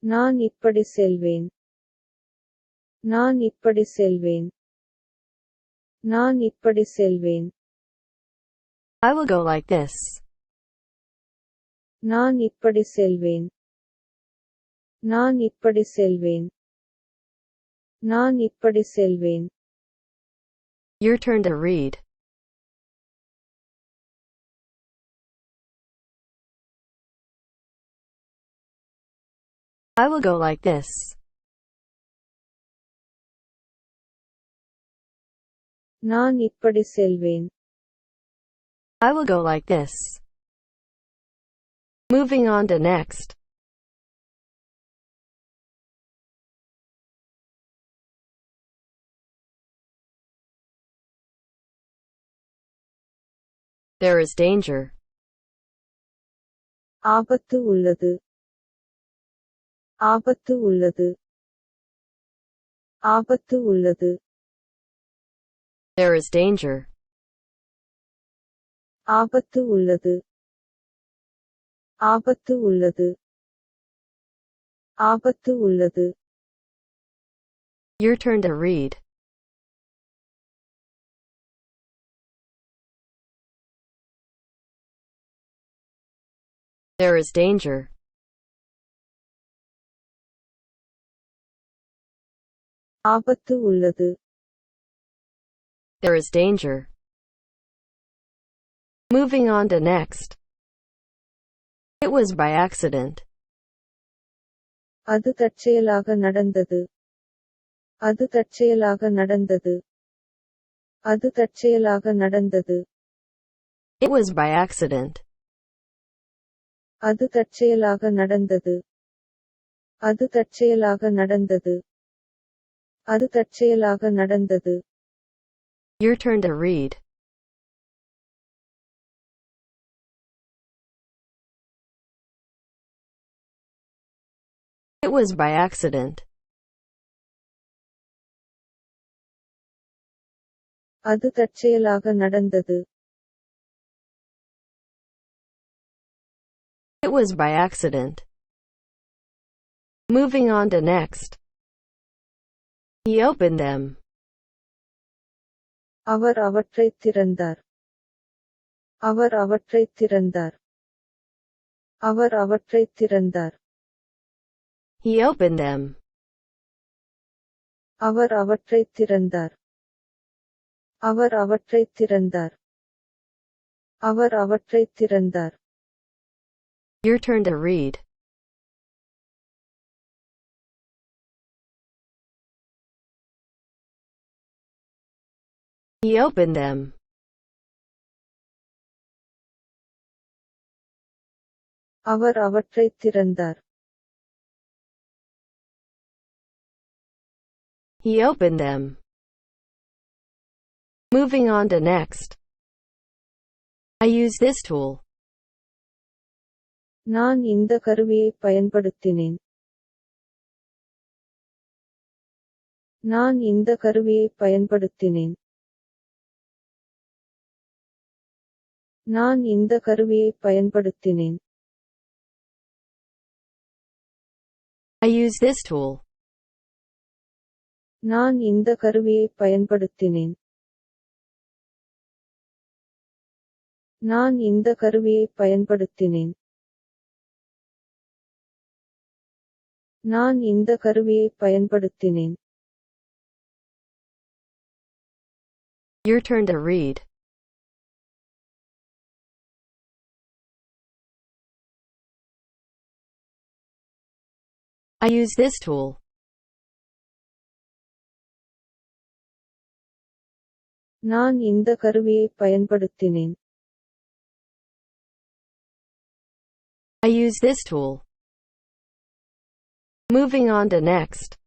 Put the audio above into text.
நான் இப்படி செல்வேன். நான் இப்படி செல்வேன். நான் இப்படி செல்வேன். I will go like this. நான் இப்படி செல்வேன். நான் இப்படி செல்வேன். நான் இப்படி செல்வேன். Your turn to read. I will go like this. நான் இப்படி செல்வேன். I will go like this. Moving on to next. There is danger. ஆபத்து உள்ளது. ஆபத்து உள்ளது. ஆபத்து உள்ளது. There is danger. ஆபத்து உள்ளது. ஆபத்து உள்ளது. ஆபத்து உள்ளது. Your turn to read. There is danger. ஆபத்து உள்ளது. There is danger. Moving on to next. It was by accident. அது தற்செயலாக நடந்தது. அது தற்செயலாக நடந்தது. அது தற்செயலாக நடந்தது. It was by accident. அது தற்செயலாக நடந்தது. அது தற்செயலாக நடந்தது. அது தற்செயலாக நடந்தது. Your turn to read. It was by accident. அது தற்செயலாக நடந்தது. It was by accident. Moving on to next. He opened them. அவர் அவற்றைத் திறந்தார். அவர் அவற்றைத் திறந்தார். அவர் அவற்றைத் திறந்தார். He opened them. அவர் அவற்றைத் திறந்தார். அவர் அவற்றைத் திறந்தார். அவர் அவற்றைத் திறந்தார். Your turn to read. He opened them. அவர் அவற்றைத் திறந்தார். He opened them. Moving on to next. I use this tool. நான் இந்த கருவியைப் பயன்படுத்தினேன். நான் இந்த கருவியைப் பயன்படுத்தினேன். நான் இந்த கருவியைப் பயன்படுத்தினேன். I use this tool. நான் இந்த கருவியைப் பயன்படுத்தினேன். நான் இந்த கருவியைப் பயன்படுத்தினேன். நான் இந்த கருவியைப் பயன்படுத்தினேன். Your turn to read. I use this tool. நான் இந்த கருவியைப் பயன்படுத்தினேன். I use this tool. Moving on to next.